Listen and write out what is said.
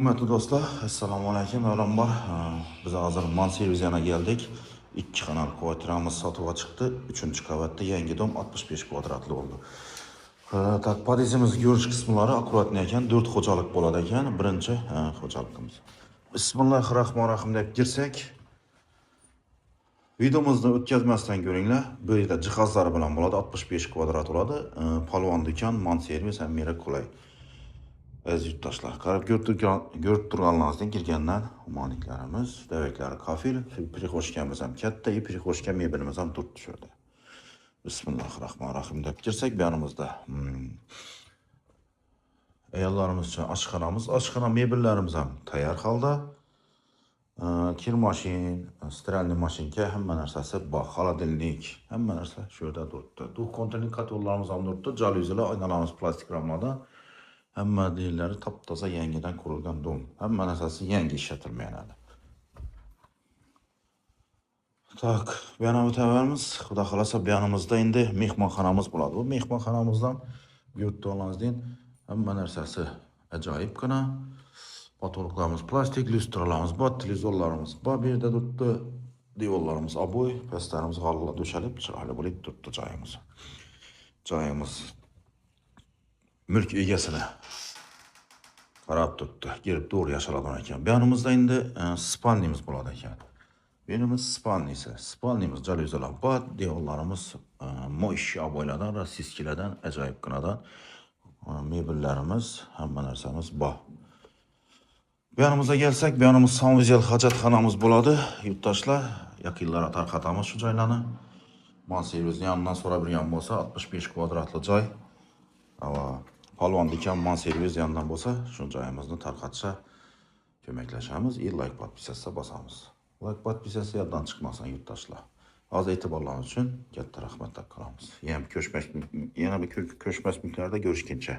Hürmetli dostlar, assalomu alaykum, avvalambor biz hozir Manservizga keldik. 2 xonali kvartiramiz sotuvga chiqdi. 3-qavatda yangi dom 65 kvadratli oldu. Tak, podizimiz ko'rish qismlari akkuratni ekan, 4 xo'jalik bo'ladi ekan. Birinchi xo'jaligimiz. Bismillahirrohmanirrohim deb girsak, videomizni o'tkazmasdan ko'ringlar. Bu yerda jihozlari bilan bo'ladi, 65 kvadrat bo'ladi. Polvon do'kon, Manserviz ham mera qulay. Aziz yurtdoshlar, qarab ko'rib turganlaringizdan kirgandan omonliklarimiz, devaklari kafil, prixoshkamiz ham katta, prixoshka mebelimiz ham turibdi shurda. Bismillahirrohmanirrohim deb kirsak, bu yonimizda ayollarimiz uchun oshxona mebellarimiz ham tayyor holda. Kir mashin, strelniy mashinka, hamma narsasi bor, xolodilnik, hamma narsa shurda turibdi. Duh konteyner katollarimiz ham turibdi, jalyuzilar, oynalarimiz plastik ramlardan. Hamma deyillari top-toza yangidan qurilgan dom. Hamma narsasi yangi ishlatilmaydi. Tak, bu yana o'tamiz. Xudo xolasa bu yanimizda endi mehmonxonamiz bo'ladi. Bu mehmonxonamizdan yurtdo'larimizdan hamma narsasi ajoyibgina. Potoloklarimiz plastik, lyustralarimiz bor, televizorlarimiz bor. Bu yerda turibdi. Devorlarimiz oboy, pastlarimiz g'allar dushalib, chiroyli bo'lib turibdi joyimiz. Mulk egasini qarab turibdi, kelib to'g'ri yashaladigan ekan. Bu yonimizda endi spalnimiz bo'ladi ekan. Benimiz spalnimiz jalyuzilar bor, devorlarimiz mo'sh aboylardan, rossiskilardan, ajoyibginadan mebellarimiz, hamma narsamiz bor. Bu yonimizga kelsak, bu yonimiz sanvizel hojatxonamiz bo'ladi. Yurtdoshlar, yaqinlarga tarqatamiz shu joylarni. Manservizning yonidan so'rab bilgan bo'lsa, 65 kvadratli joy. Polvon do'kon Manserviz yonidan bo'lsa, shu joyimizni tarqatsa ko'maklashamiz. Like podpisatsiya bosamiz. Like podpisatsiya yoddan chiqmasin yurtdoshlar. Hozir e'tiborlaringiz uchun katta rahmat qilamiz. Yana bir ko'chmas mulklarda ko'rishguncha.